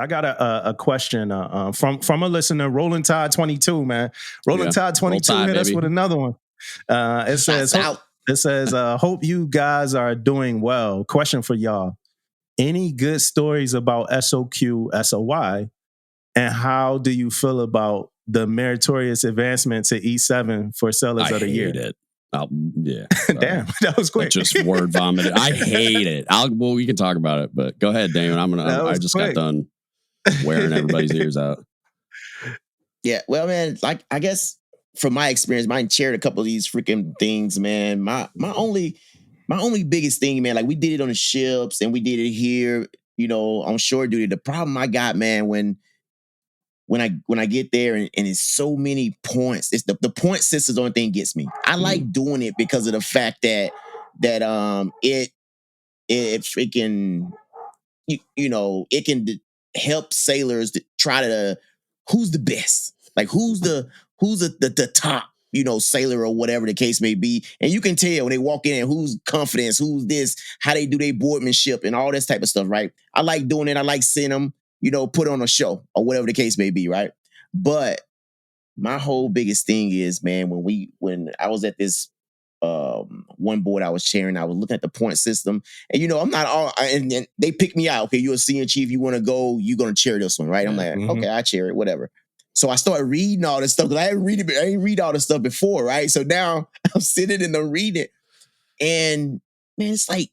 I got a question from a listener, Rolling Tide 22, man. Rolling Tide 22 hit us with another one. It says, hope you guys are doing well. Question for y'all. Any good stories about SOQ, SOY? And how do you feel about the Meritorious Advancement to E7 for Sellers of the Year? I hate it. Yeah. Damn, that was quick. Just word vomited. I hate it. Well, we can talk about it, but go ahead, Damon. I just got done wearing everybody's ears out. Yeah, well, man, like I guess from my experience, mine shared a couple of these freaking things, man. My only biggest thing, man, like we did it on the ships and we did it here, on shore duty. The problem I got, man, when I get there and it's so many points, it's the point system is the only thing that gets me. I like doing it because of the fact that it freaking it can help sailors to try to who's the best, like who's the top sailor or whatever the case may be, and you can tell when they walk in and who's confidence, who's this, how they do their boardmanship and all this type of stuff, right? I like doing it. I like seeing them put on a show or whatever the case may be, right? But my whole biggest thing is, man, when I was at this one board I was chairing, I was looking at the point system, and I'm not all, and they picked me out. Okay, you're a senior chief, you want to go, you're gonna chair this one, right? I'm like, okay, I chair it, whatever. So I started reading all this stuff because I didn't read all this stuff before, right? So now I'm sitting and I'm reading it, and man, it's like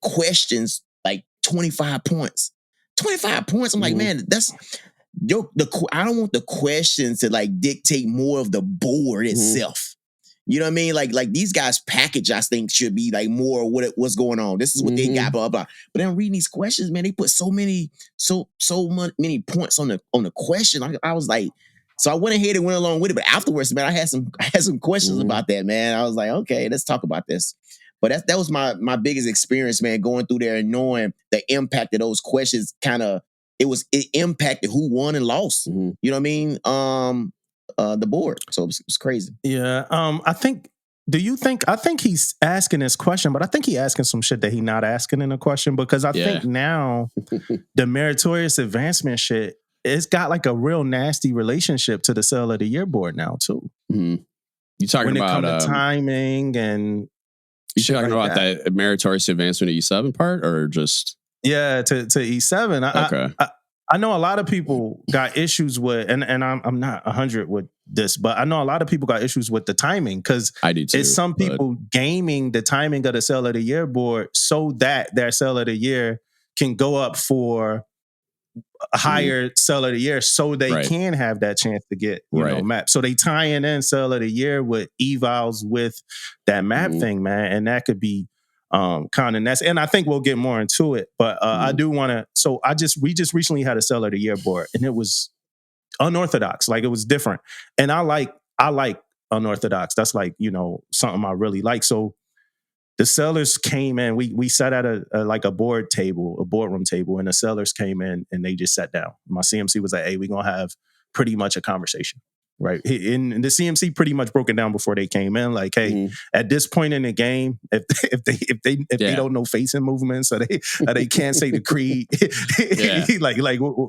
questions like 25 points. 25 points. I'm like, man, that's I don't want the questions to like dictate more of the board itself. You know what I mean? Like these guys' package, I think, should be like more what's going on. This is what they got, blah, blah. But then reading these questions, man, they put so many points on the question. I was like, so I went ahead and went along with it. But afterwards, man, I had some questions about that, man. I was like, okay, let's talk about this. But that was my biggest experience, man, going through there and knowing the impact of those questions. It impacted who won and lost. You know what I mean? The board. So it was crazy. Yeah. I think he's asking this question, but I think he's asking some shit that he's not asking in a question, because I think now the Meritorious Advancement shit, it's got like a real nasty relationship to the Sale of the Year board now too. You talking about when it comes to timing and you talking about that Meritorious Advancement to E7 part, or just to E7? Okay. I know a lot of people got issues with, and I'm not 100 with this, but I know a lot of people got issues with the timing, because I do too. It's some people gaming the timing of the Sale of the Year board so that their Sale of the Year can go up for a higher Sale of the Year, so they can have that chance to get map. So they tying in Sale of the Year with evals with that map thing, man, and that could be kind of nasty. And I think we'll get more into it, but I do want to. So we just recently had a Sale of the Year board, and it was unorthodox. Like, it was different, and I like unorthodox. That's like something I really like. So the sellers came in. We sat at a boardroom table, and the sellers came in and they just sat down. My CMC was like, "Hey, we're gonna have pretty much a conversation." Right. And the CMC pretty much broke it down before they came in. Like, hey, at this point in the game, if they don't know facing movements, or they can't say the creed, like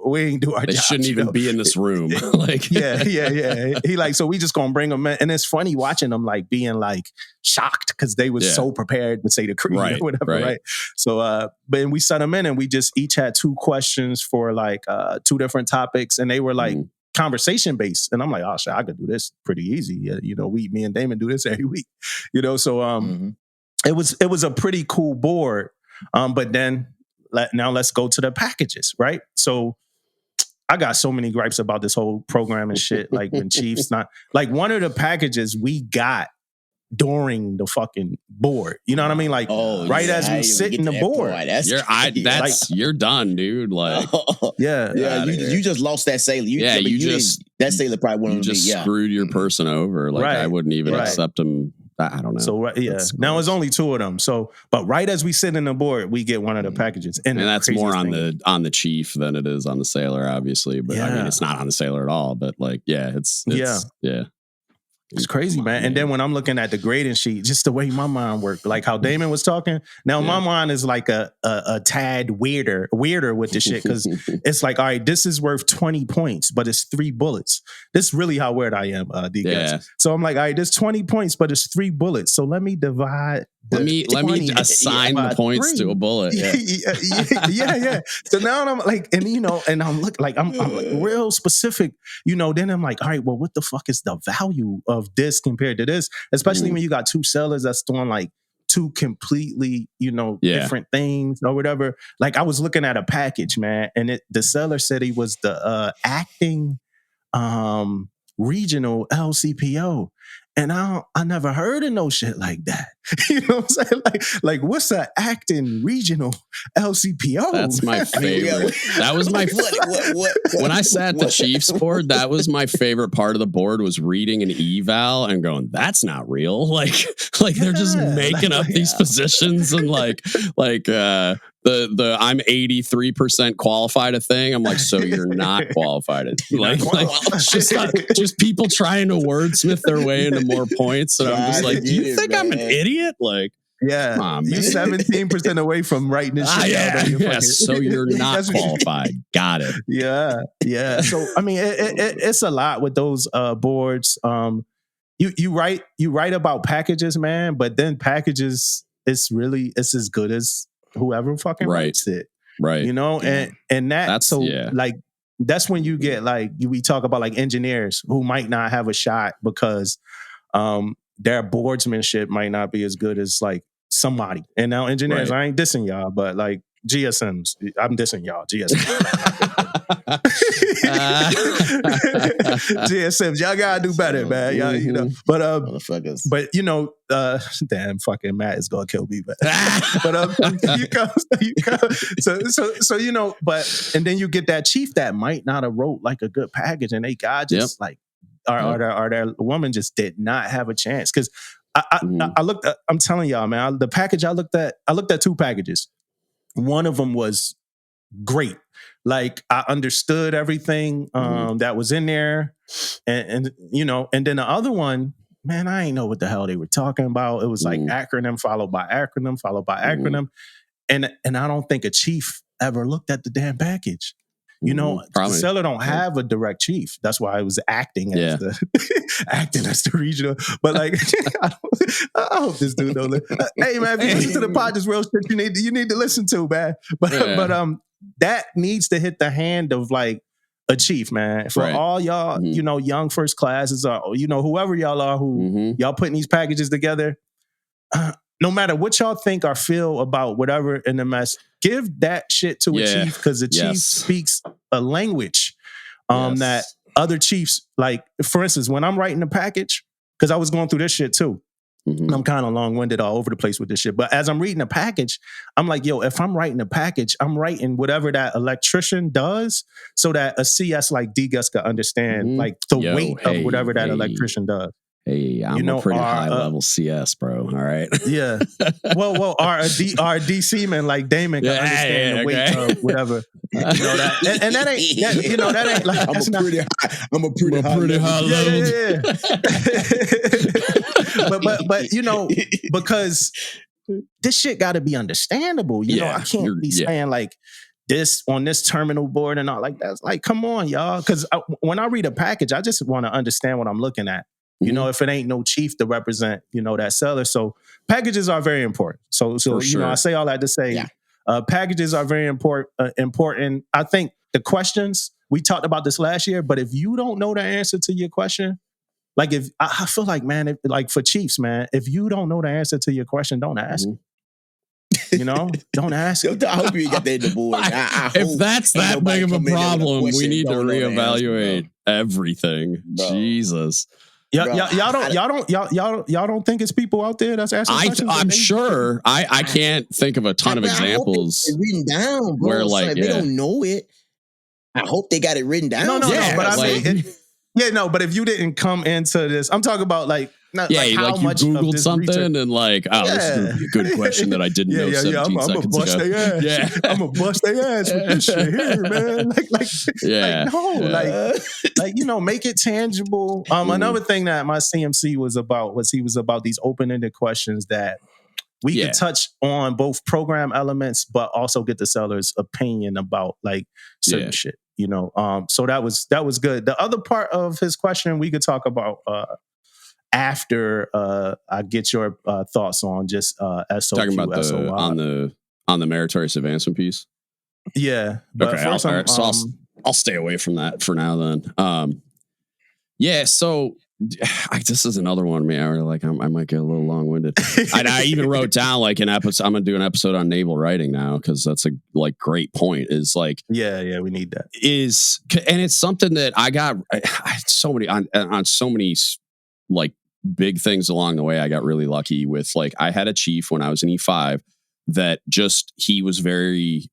we ain't do our job. They shouldn't even be in this room. Like, He like, so we just gonna bring them in, and it's funny watching them like being like shocked because they were so prepared to say the creed or whatever. Right. So, but we set them in, and we just each had 2 questions for like 2 different topics, and they were like conversation based, and I'm like, oh shit, I could do this pretty easy. Me and Damon do this every week. So it was a pretty cool board. But then now let's go to the packages, right? So I got so many gripes about this whole program and shit. Like, when Chiefs not like one of the packages we got during the fucking board. You know what I mean? Like, as we sit in the board. You're done, dude. Like, you just lost that sailor. That sailor probably wouldn't be. You just screwed your person over. Like, I wouldn't even accept him. I don't know. So now it's only 2 of them. So, but right as we sit in the board, we get one of the packages, and that's more on the chief than it is on the sailor, obviously. But I mean, it's not on the sailor at all. But like, it's. It's crazy, man. And then when I'm looking at the grading sheet, just the way my mind worked, like how Damon was talking. Now my mind is like a tad weirder with the shit, because it's like, all right, this is worth 20 points, but it's 3 bullets. This is really how weird I am, DGUTS. Yeah. So I'm like, all right, there's 20 points, but it's 3 bullets. So let me divide. Let me assign the points 3. To a bullet. Yeah. So now I'm like, and and I'm like real specific, then I'm like, all right, well, what the fuck is the value of this compared to this? Especially when you got 2 sellers that's doing like 2 completely, different things or whatever. Like I was looking at a package, man, and the seller said he was the acting regional LCPO. And I never heard of no shit like that. You know what I'm saying? Like what's an acting regional LCPO? That's my favorite. That was my what? When I sat the Chiefs board, that was my favorite part of the board, was reading an eval and going, that's not real. Like they're just making up these positions and like the I'm 83% qualified a thing. I'm like, so you're not qualified. Just people trying to wordsmith their way into more points. And I'm just like, do you think I'm an idiot? Like, yeah, you're 17% away from writing this shit out. So you're not qualified. Got it. Yeah. So I mean, it's a lot with those boards. You write about packages, man, but then packages, it's as good as whoever fucking writes it, right? And that's like that's when you get like we talk about like engineers who might not have a shot because their boardsmanship might not be as good as like somebody. And now engineers, I ain't dissing y'all, but like GSMs, I'm dissing y'all. GSMs, y'all gotta do better, man. Y'all, but damn, fucking Matt is gonna kill me, but but and then you get that chief that might not have wrote like a good package, and they got just like or their woman just did not have a chance. Because I looked at, I'm telling y'all, man, the package I looked at 2 packages. One of them was great. Like I understood everything that was in there, and then the other one, man, I ain't know what the hell they were talking about. It was like acronym followed by acronym followed by acronym, and I don't think a chief ever looked at the damn package. The seller don't have a direct chief. That's why I was acting as the regional. But like, I hope this dude don't listen. Hey man, if you listen to the pod, this real shit you need to listen to, man. But that needs to hit the hand of like a chief, man. For all y'all, young first classes or whoever y'all are who y'all putting these packages together. No matter what y'all think or feel about whatever in the mess, give that shit to a chief, because the chief speaks a language that other chiefs, like, for instance, when I'm writing a package, because I was going through this shit too. I'm kind of long-winded all over the place with this shit. But as I'm reading a package, I'm like, yo, if I'm writing a package, I'm writing whatever that electrician does so that a CS like DGUTS can understand like the weight of whatever that electrician does. Hey, I'm a pretty high level CS, bro. All right. Yeah. Well, our DC man like Damon can understand the weight of whatever. That, and that ain't that ain't like I'm a pretty high level. but because this shit got to be understandable. I can't be saying like this on this terminal board and all like that. It's like, come on, y'all. Because when I read a package, I just want to understand what I'm looking at. If it ain't no chief to represent, that seller. So packages are very important. So I say all that to say, packages are very important. I think the questions, we talked about this last year, but if you don't know the answer to your question, like I feel like, man, like for chiefs, man, if you don't know the answer to your question, don't ask. Don't ask. I hope you got that in the board. If that's that big of a problem, we need to reevaluate everything. Bro. Jesus. Y'all don't think it's people out there that's asking questions? I'm sure. I can't think of a ton of examples. It's written down, bro. Where like they don't know it. I hope they got it written down. No, but I mean, Yeah, no, but if you didn't come into this, I'm talking about like how you much Googled of this something research, and like, this is gonna be a good question that I didn't know 17 I'm seconds bust ago. their ass. Yeah, I'm gonna bust their ass with this shit here, man. Make it tangible. Another thing that my CMC was about these open-ended questions that we could touch on both program elements, but also get the seller's opinion about like certain shit. So that was good. The other part of his question we could talk about after I get your thoughts on just SOQ, talking about SOI. on the Meritorious Advancement piece. Yeah, but okay, first I'll stay away from that for now. Then, so this is another one, man. I might get a little long-winded. I even wrote down like an episode. I'm gonna do an episode on naval writing now because that's a great point. Is like, we need that. And it's something that I got so many on so many like big things along the way. I got really lucky with like I had a chief when I was in E5 that he was very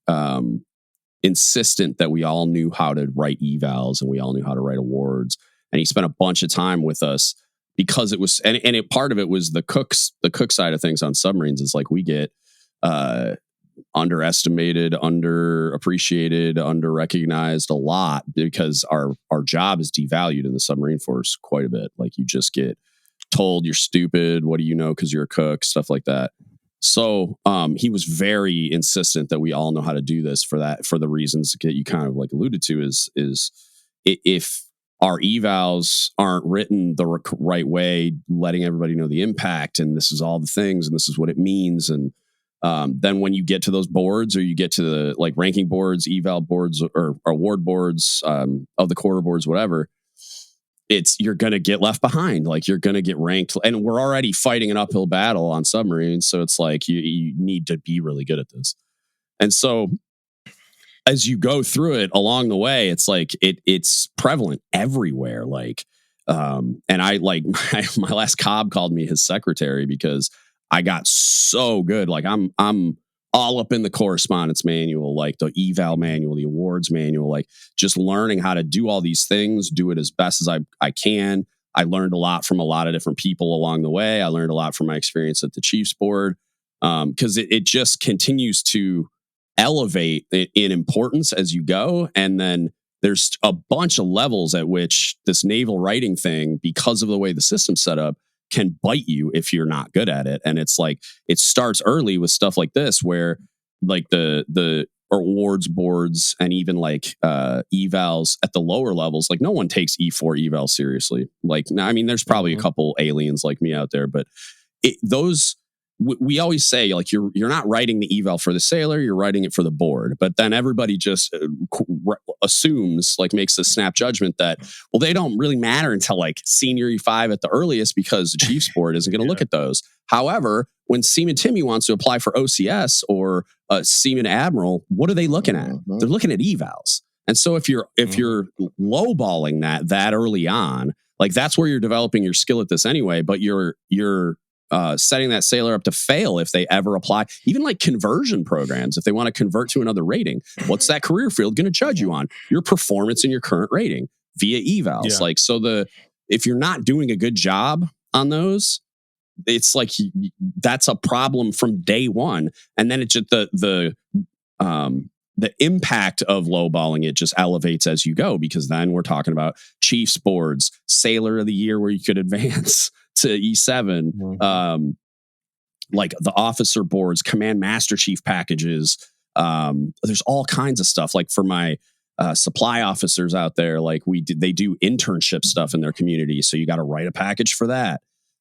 insistent that we all knew how to write evals and we all knew how to write awards. And he spent a bunch of time with us because it was, part of it was the cook side of things on submarines is like we get underestimated, underappreciated, underrecognized a lot because our job is devalued in the submarine force quite a bit. Like you just get told you're stupid. What do you know? Because you're a cook, stuff like that. So he was very insistent that we all know how to do this for the reasons that you kind of like alluded to is if our evals aren't written the right way, letting everybody know the impact and this is all the things and this is what it means. And then when you get to those boards or you get to the like ranking boards, eval boards or award boards of the quarter boards, whatever, you're going to get left behind. Like you're going to get ranked and we're already fighting an uphill battle on submarines. So it's like you need to be really good at this. And so as you go through it along the way, it's like it's prevalent everywhere. Like, and I like my last cobb called me his secretary because I got so good. Like I'm all up in the correspondence manual, like the eval manual, the awards manual, like just learning how to do all these things, do it as best as I can. I learned a lot from a lot of different people along the way. I learned a lot from my experience at the Chiefs board because it just continues to elevate in importance as you go. And then there's a bunch of levels at which this naval writing thing, because of the way the system's set up, can bite you if you're not good at it. And it's like, it starts early with stuff like this, where like the awards boards and even like evals at the lower levels, like no one takes E4 eval seriously. Like, I mean, there's probably a couple aliens like me out there, but we always say like you're not writing the eval for the sailor, you're writing it for the board. But then everybody just assumes, like makes a snap judgment that, well, they don't really matter until like senior E5 at the earliest because the Chiefs board isn't going to look at those. However, when Seaman Timmy wants to apply for OCS or Seaman Admiral, what are they looking at? They're looking at evals. And so if you're lowballing that early on, like that's where you're developing your skill at this anyway, but you're setting that sailor up to fail if they ever apply, even like conversion programs. If they want to convert to another rating, what's that career field going to judge you on? Your performance in your current rating via evals. Yeah. Like, so if you're not doing a good job on those, it's like that's a problem from day one. And then it's just the impact of lowballing it just elevates as you go, because then we're talking about Chiefs boards, Sailor of the Year, where you could advance to E7, like the officer boards, Command Master Chief packages. There's all kinds of stuff. Like for my supply officers out there, like they do internship stuff in their community. So you got to write a package for that.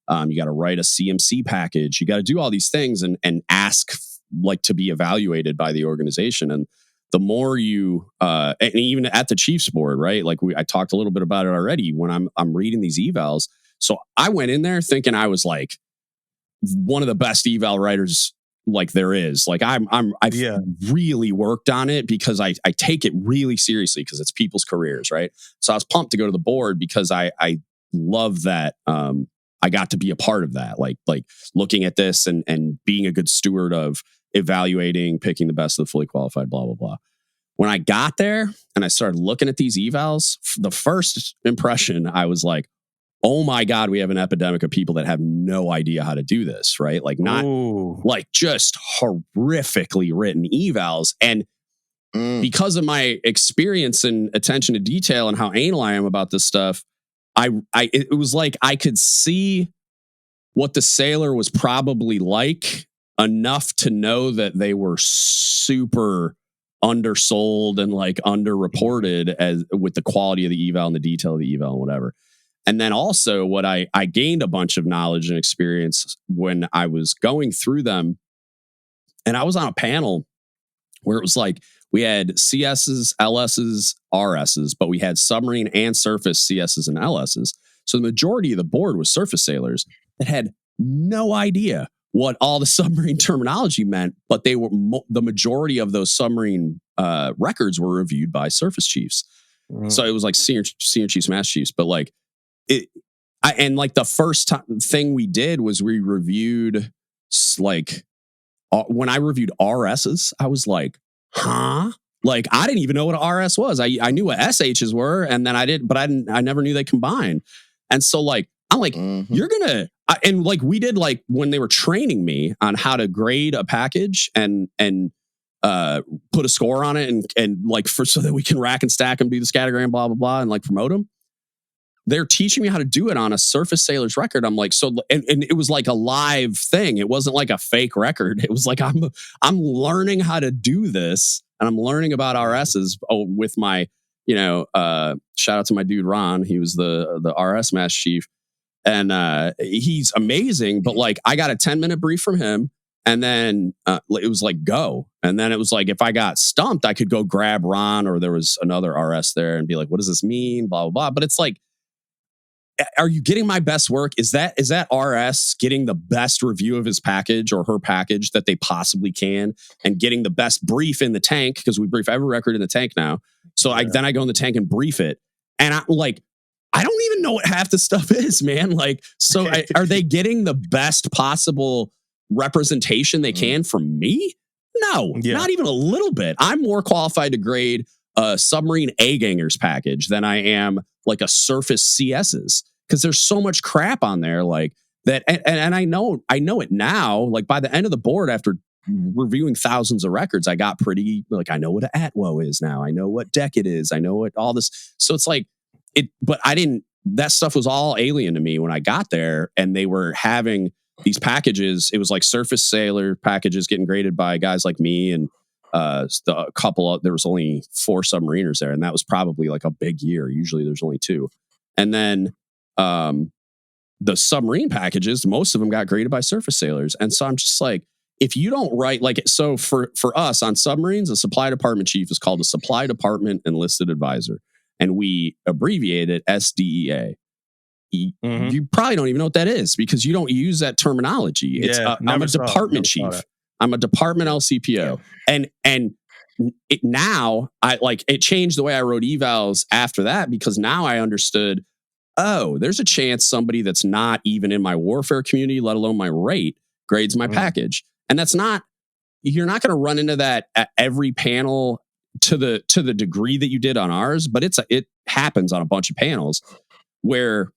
You got to write a CMC package. You got to do all these things and ask like to be evaluated by the organization. And the more you, and even at the Chiefs board, right? Like I talked a little bit about it already when I'm reading these evals. So I went in there thinking I was like one of the best eval writers like there is. Like I've really worked on it because I take it really seriously because it's people's careers, right? So I was pumped to go to the board because I love that I got to be a part of that, like looking at this and being a good steward of evaluating, picking the best of the fully qualified, blah, blah, blah. when I got there and I started looking at these evals, the first impression, I was like, oh my God, we have an epidemic of people that have no idea how to do this, right? Like not like just horrifically written evals. And because of my experience and attention to detail and how anal I am about this stuff, it was like I could see what the sailor was probably like enough to know that they were super undersold and like underreported as with the quality of the eval and the detail of the eval and whatever. And then also what I gained a bunch of knowledge and experience when I was going through them. And I was on a panel where it was like, we had CSs, LSs, RSs, but we had submarine and surface CSs and LSs. So the majority of the board was surface sailors that had no idea what all the submarine terminology meant, but they were the majority of those submarine records were reviewed by surface chiefs. So it was like senior chiefs, master chiefs, but like like the first thing we did was we reviewed like when I reviewed RSs, I was like, huh? Like I didn't even know what an RS was. I knew what SHs were, and then I never knew they combined. And so like I'm like, you're gonna and like we did like when they were training me on how to grade a package and put a score on it and like so that we can rack and stack them, do the scattergram, blah blah blah, and like promote them. They're teaching me how to do it on a surface sailor's record. I'm like, so, and it was like a live thing. It wasn't like a fake record. It was like, I'm learning how to do this and I'm learning about RSs with my, shout out to my dude, Ron. He was the RS master chief and he's amazing. But like, I got a 10-minute brief from him and then it was like, go. And then it was like, if I got stumped, I could go grab Ron or there was another RS there and be like, what does this mean? Blah, blah, blah. But it's like, are you getting my best work? Is that RS getting the best review of his package or her package that they possibly can and getting the best brief in the tank? Because we brief every record in the tank now. So then I go in the tank and brief it. And I don't even know what half the stuff is, man. Like, so are they getting the best possible representation they can from me? No, not even a little bit. I'm more qualified to grade a submarine A-gangers package than I am like a surface CS's because there's so much crap on there like that. And I know it now, like by the end of the board, after reviewing thousands of records, I got pretty like, I know what an ATWO is now. I know what deck it is. I know what all this. So it's like but that stuff was all alien to me when I got there and they were having these packages. It was like surface sailor packages getting graded by guys like me and there was only 4 submariners there, and that was probably like a big year. Usually there's only 2. And then the submarine packages, most of them got graded by surface sailors. And so I'm just like, if you don't write like, so for us on submarines, a supply department chief is called a supply department enlisted advisor. And we abbreviate it SDEA. You probably don't even know what that is because you don't use that terminology. It's I'm a department chief. I'm a department LCPO. And now it changed the way I wrote evals after that because now I understood, there's a chance somebody that's not even in my warfare community, let alone my rate, grades my package. And you're not going to run into that at every panel to the degree that you did on ours, but it happens on a bunch of panels where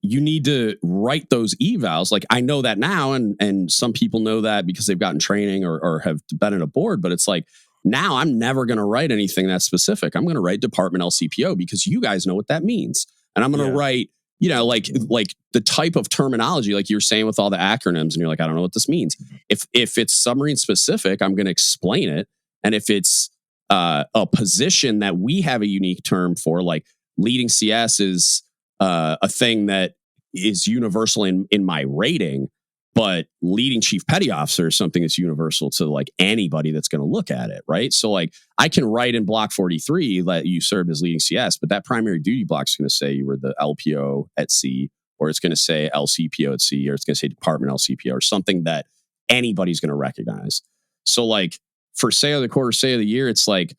you need to write those evals. Like I know that now, and some people know that because they've gotten training or have been in a board, but it's like, now I'm never going to write anything that specific. I'm going to write department LCPO because you guys know what that means. And I'm going to write, like the type of terminology, like you're saying with all the acronyms and you're like, I don't know what this means. If it's submarine specific, I'm going to explain it. And if it's a position that we have a unique term for, like leading CS is a thing that is universal in my rating, but leading chief petty officer is something that's universal to like anybody that's going to look at it, right? So like I can write in block 43 that you served as leading CS, but that primary duty block is going to say you were the LPO at sea, or it's going to say LCPO at sea, or it's going to say department LCPO, or something that anybody's going to recognize. So like for sailor of the quarter, sailor of the year, it's like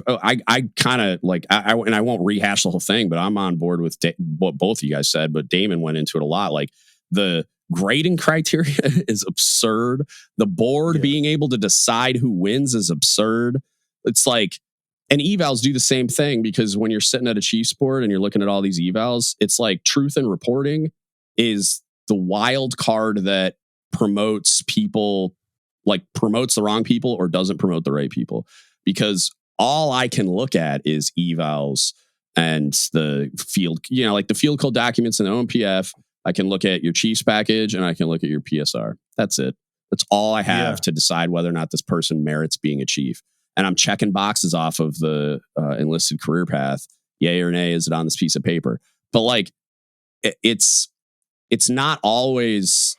I kind of like I won't rehash the whole thing, but I'm on board with what both of you guys said, but Damon went into it a lot. Like the grading criteria is absurd. The board being able to decide who wins is absurd. it's like, and evals do the same thing, because when you're sitting at a Chiefs board and you're looking at all these evals, it's like truth in reporting is the wild card that promotes people, like promotes the wrong people or doesn't promote the right people. Because all I can look at is evals and the field, like the field code documents in the OMPF. I can look at your Chiefs package and I can look at your PSR. That's it. That's all I have to decide whether or not this person merits being a Chief. And I'm checking boxes off of the enlisted career path. Yay or nay, is it on this piece of paper? But like, it's not always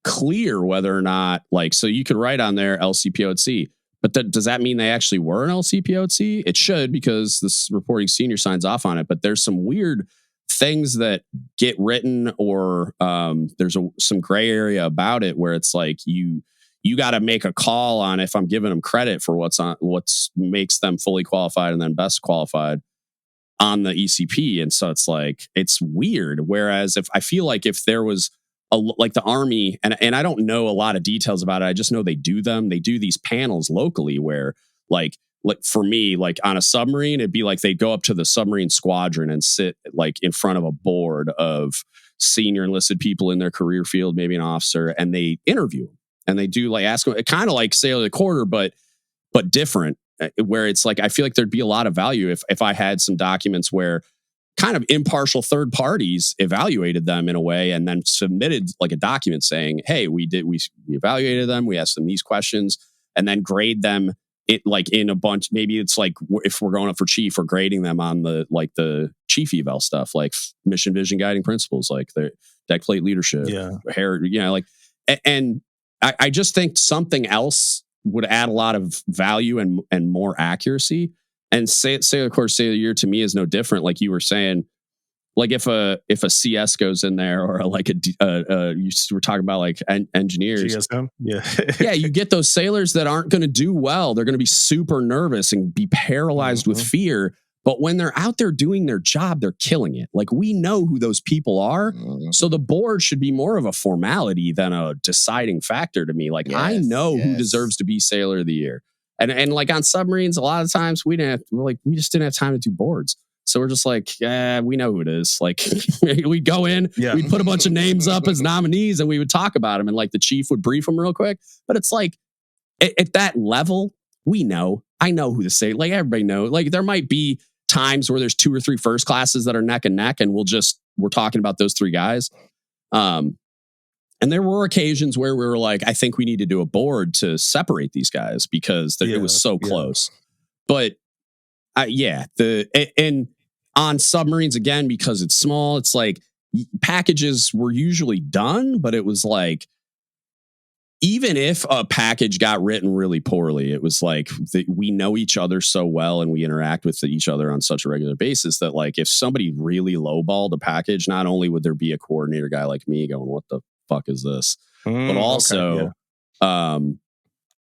clear whether or not, like, so you could write on there LCPOC, but does that mean they actually were an LCPOC? It should, because this reporting senior signs off on it. But there's some weird things that get written, or there's some gray area about it where it's like you got to make a call on if I'm giving them credit for what makes them fully qualified and then best qualified on the ECP. And so it's like, it's weird. Whereas if I feel like if there was like the Army, and I don't know a lot of details about it, I just know they do these panels locally where like for me, like on a submarine, it'd be like they'd go up to the submarine squadron and sit like in front of a board of senior enlisted people in their career field, maybe an officer, and they interview them. And they do like ask them, kind of like Sailor of the Quarter, but different, where it's like, I feel like there'd be a lot of value if I had some documents where kind of impartial third parties evaluated them in a way and then submitted like a document saying, hey, we evaluated them, we asked them these questions, and then grade them it like in a bunch. Maybe it's like if we're going up for Chief, we're grading them on the Chief eval stuff, like mission, vision, guiding principles, like the deck plate leadership, hair, like, and I just think something else would add a lot of value and more accuracy. And of course, Sailor Year to me is no different. Like you were saying, like if a CS goes in there, or like you were talking about like engineers, GSM, yeah, you get those sailors that aren't going to do well. They're going to be super nervous and be paralyzed with fear. But when they're out there doing their job, they're killing it. Like we know who those people are. So the board should be more of a formality than a deciding factor to me. Like I know who deserves to be Sailor of the Year. And like on submarines, a lot of times we just didn't have time to do boards. So we're just like, we know who it is. Like we'd go in, we'd put a bunch of names up as nominees and we would talk about them. And like the Chief would brief them real quick. But it's like at that level, I know who to say. Like everybody knows. Like there might be times where there's 2 or 3 first classes that are neck and neck, and we're talking about those 3 guys. And there were occasions where we were like, I think we need to do a board to separate these guys because it was so close. But and on submarines, again, because it's small, it's like packages were usually done, but it was like, even if a package got written really poorly, it was like we know each other so well and we interact with each other on such a regular basis that like if somebody really lowballed a package, not only would there be a coordinator guy like me going, what the fuck is this? But also,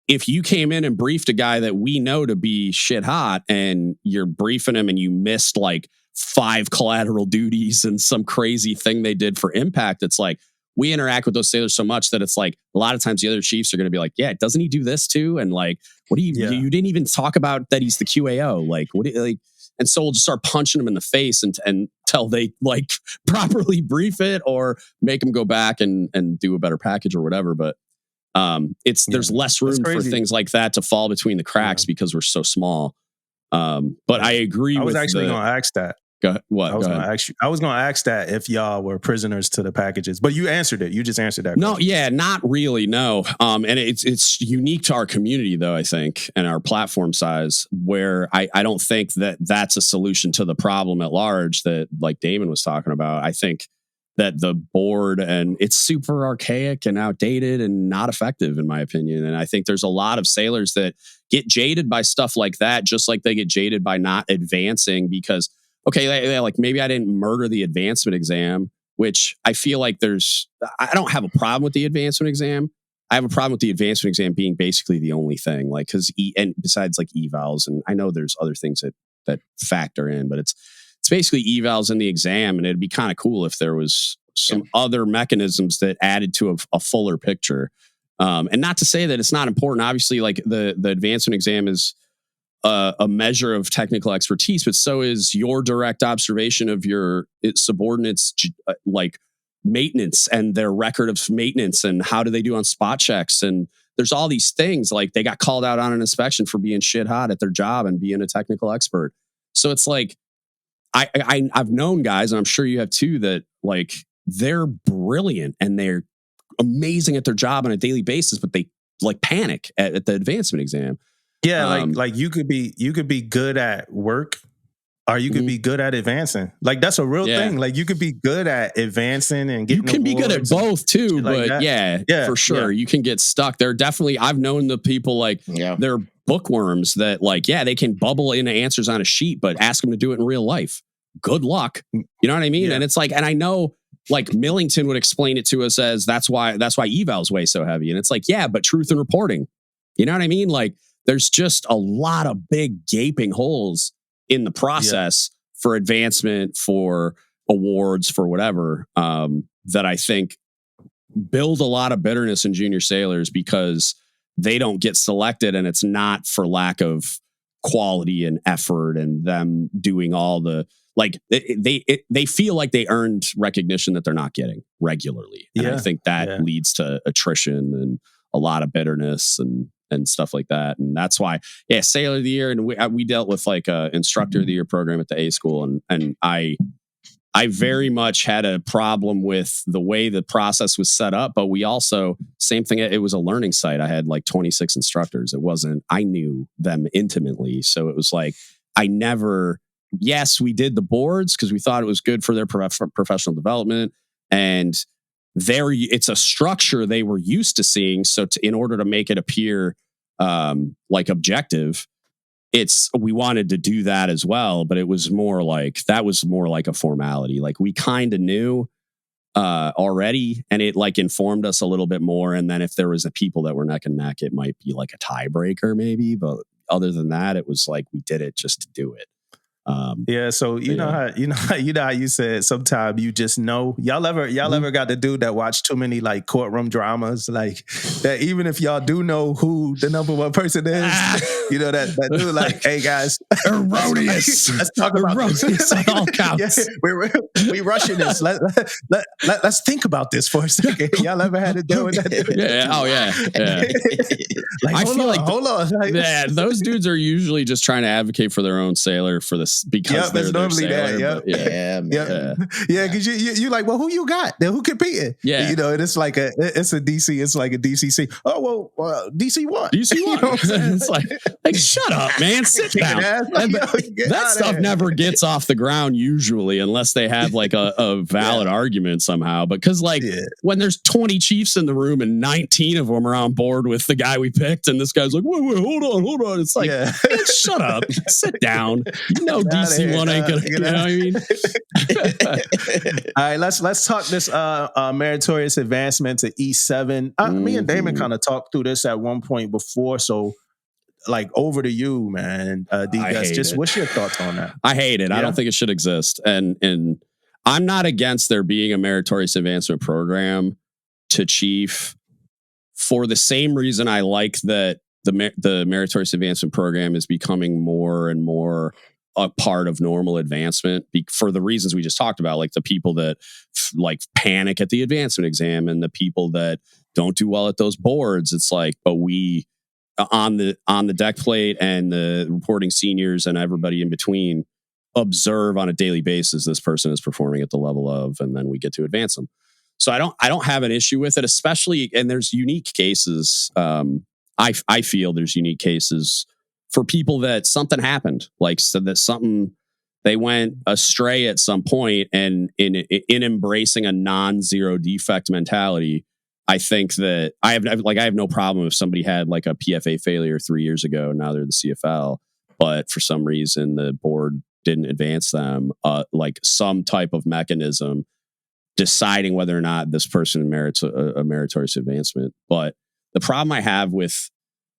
if you came in and briefed a guy that we know to be shit hot and you're briefing him and you missed like 5 collateral duties and some crazy thing they did for impact, it's like, we interact with those sailors so much that it's like a lot of times the other chiefs are going to be like, yeah, doesn't he do this too? And like, what do you didn't even talk about that he's the QAO. Like, what do you, like, and so we'll just start punching them in the face until they like properly brief it or make them go back and do a better package or whatever. But there's less room for things like that to fall between the cracks because we're so small. But I agree. I was actually going to ask that. Go ahead. What? I was going to ask that if y'all were prisoners to the packages, but you answered it. You just answered that. No, not really. No. And it's unique to our community though, I think, and our platform size, where I don't think that that's a solution to the problem at large that like Damon was talking about. I think that the board, and it's super archaic and outdated and not effective in my opinion. And I think there's a lot of sailors that get jaded by stuff like that, just like they get jaded by not advancing because, okay, like maybe I didn't murder the advancement exam, which I feel like I don't have a problem with the advancement exam. I have a problem with the advancement exam being basically the only thing, like, and besides like evals, and I know there's other things that factor in, but it's basically evals in the exam. And it'd be kind of cool if there was some other mechanisms that added to a fuller picture. And not to say that it's not important. Obviously, like the advancement exam is a measure of technical expertise, but so is your direct observation of your subordinates, like maintenance and their record of maintenance and how do they do on spot checks. And there's all these things, like they got called out on an inspection for being shit hot at their job and being a technical expert. So it's like, I've known guys, and I'm sure you have too, that like they're brilliant and they're amazing at their job on a daily basis, but they like panic at the advancement exam. Yeah, like you could be good at work, or you could be good at advancing. Like that's a real thing. Like you could be good at advancing and getting. You can be good at both too, but like for sure, you can get stuck. There definitely, I've known the people like they're bookworms that like they can bubble into answers on a sheet, but ask them to do it in real life. Good luck. You know what I mean? And it's like, and I know like Millington would explain it to us as that's why eval's way so heavy. And it's like, but truth in reporting. You know what I mean? Like there's just a lot of big gaping holes in the process for advancement, for awards, for whatever, that I think build a lot of bitterness in junior sailors because they don't get selected, and it's not for lack of quality and effort and them doing all the like they feel like they earned recognition that they're not getting regularly. And I think that leads to attrition and a lot of bitterness and stuff like that. And that's why, Sailor of the Year. And we dealt with like a Instructor of the Year program at the A school. And I very much had a problem with the way the process was set up, but we also, same thing. It was a learning site. I had like 26 instructors. It wasn't, I knew them intimately. So it was like, yes, we did the boards because we thought it was good for their professional development. And it's a structure they were used to seeing. So in order to make it appear like objective, we wanted to do that as well. But it was more like, that was more like a formality. Like we kind of knew already, and it like informed us a little bit more. And then if there was people that were neck and neck, it might be like a tiebreaker maybe. But other than that, it was like we did it just to do it. So you know how you said sometimes you just know. Y'all ever got the dude that watched too many like courtroom dramas, like that even if y'all do know who the number one person is, you know that dude like, hey guys, erroneous. Let's talk about this. All counts. We rushing this. Let's think about this for a second. Y'all ever had to deal with that? Like, I feel like hold on. Like, those dudes are usually just trying to advocate for their own sailor for this because they're normally that. Because you like, well, who you got? Then who competing? Yeah, you know, and it's like it's a DC. It's like a DCC. Oh well, DC won. DC won. You know it's like shut up, man. Sit down. That stuff never gets off the ground usually, unless they have like a valid argument somehow. Because like when there's 20 chiefs in the room and 19 of them are on board with the guy we picked, and this guy's like, wait, hold on. It's like, man, shut up, sit down. You know, DC one ain't gonna. You know what I mean? All right, let's talk this meritorious advancement to E7. Me and Damon kind of talked through this at one point before, so like over to you, man. DGUTS, just what's your thoughts on that? I hate it. I don't think it should exist, and I'm not against there being a meritorious advancement program to chief for the same reason I like that the meritorious advancement program is becoming more and more a part of normal advancement for the reasons we just talked about, like the people that like panic at the advancement exam and the people that don't do well at those boards. It's like, but we on the deck plate and the reporting seniors and everybody in between observe on a daily basis this person is performing at the level of, and then we get to advance them. So I don't have an issue with it, especially, and there's unique cases. I feel there's unique cases for people that something happened, like so that something they went astray at some point, and in embracing a non-zero defect mentality, I think that I have no problem if somebody had like a PFA failure 3 years ago. Now they're the CFL, but for some reason the board didn't advance them. Like some type of mechanism deciding whether or not this person merits a meritorious advancement. But the problem I have with,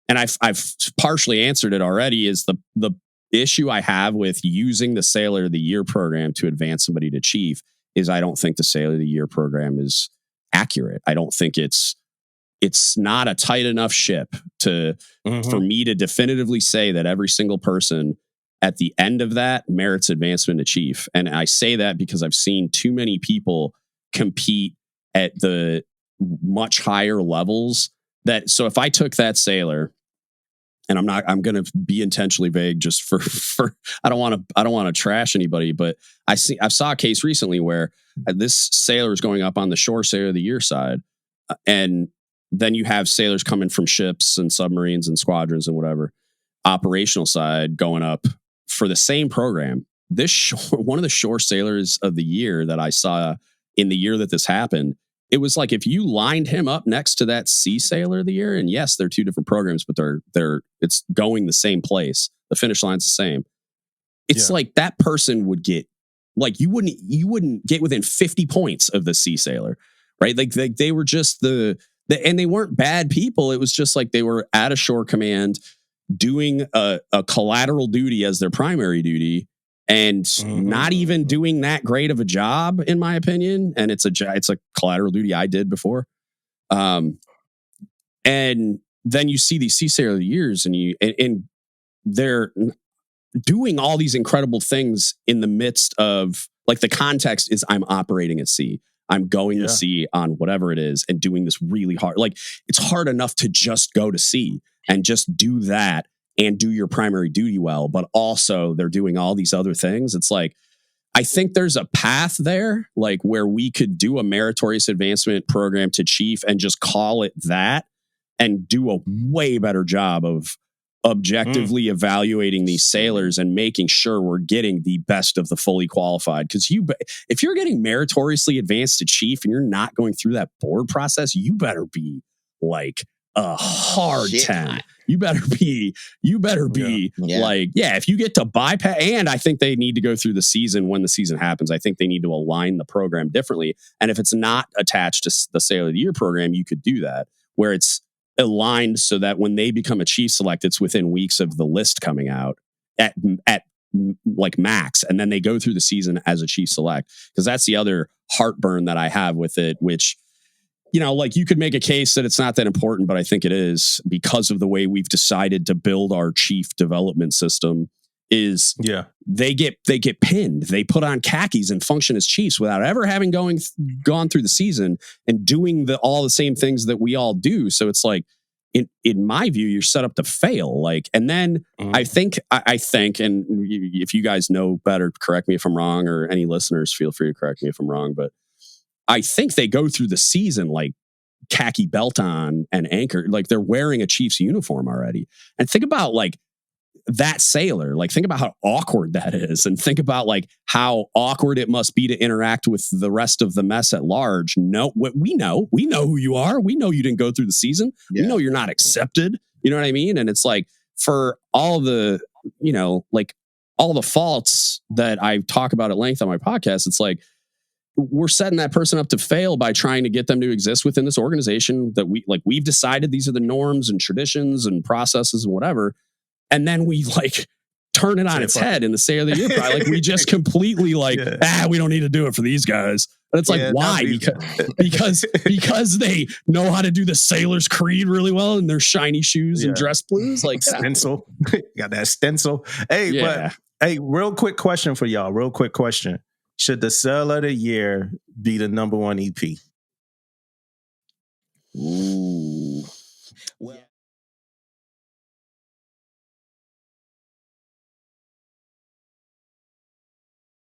and I've partially answered it already, is the issue I have with using the Sailor of the Year program to advance somebody to chief is I don't think the Sailor of the Year program is accurate. I don't think it's it's not a tight enough ship for me to definitively say that every single person at the end of that merits advancement to chief. And I say that because I've seen too many people compete at the much higher levels so if I took that sailor, and I'm going to be intentionally vague just for I don't want to trash anybody, but I saw a case recently where this sailor is going up on the shore sailor of the year side, and then you have sailors coming from ships and submarines and squadrons and whatever operational side going up for the same program. One of the shore sailors of the year that I saw in the year that this happened, it was like if you lined him up next to that sea sailor of the year, and yes, they're two different programs, but it's going the same place. The finish line's the same. It's like that person would get, like, you wouldn't get within 50 points of the sea sailor, right? Like they were just and they weren't bad people. It was just like they were at a shore command doing a collateral duty as their primary duty, and not even doing that great of a job, in my opinion. And it's a collateral duty I did before. And then you see these sea sailor of the years, and they're doing all these incredible things in the midst of, like, the context is I'm operating at sea. I'm going to sea on whatever it is and doing this really hard. Like, it's hard enough to just go to sea and just do that and do your primary duty well, but also they're doing all these other things. It's like, I think there's a path there, like, where we could do a meritorious advancement program to chief and just call it that and do a way better job of objectively evaluating these sailors and making sure we're getting the best of the fully qualified. Because if you're getting meritoriously advanced to chief and you're not going through that board process, you better be like a hard 10. You better be like, if you get to bypass, and I think they need to go through the season when the season happens. I think they need to align the program differently. And if it's not attached to the Sailor of the Year program, you could do that where it's aligned so that when they become a chief select, it's within weeks of the list coming out at like max. And then they go through the season as a chief select. Because that's the other heartburn that I have with it, which, you know, like, you could make a case that it's not that important, but I think it is, because of the way we've decided to build our chief development system. Is they get pinned. They put on khakis and function as chiefs without ever having gone through the season and doing all the same things that we all do. So it's like, in my view, you're set up to fail. Like, and then I think, and if you guys know better, correct me if I'm wrong, or any listeners, feel free to correct me if I'm wrong, but I think they go through the season like khaki belt on and anchor, like they're wearing a Chiefs uniform already. And think about, like, that sailor, like, think about how awkward that is, and think about, like, how awkward it must be to interact with the rest of the mess at large. No, we know who you are. We know you didn't go through the season. We know you're not accepted. You know what I mean? And it's like, for all the, you know, like, all the faults that I talk about at length on my podcast, it's like, we're setting that person up to fail by trying to get them to exist within this organization that we've decided these are the norms and traditions and processes and whatever. And then we, like, turn it on its head in the Sailor of the Year. Like, we just completely, like, we don't need to do it for these guys. But it's like, why? Because they know how to do the Sailor's Creed really well in their shiny shoes and dress blues. Like, stencil. Got that stencil. But real quick question for y'all. Real quick question. Should the Sailor of the Year be the number one EP? Ooh. Well,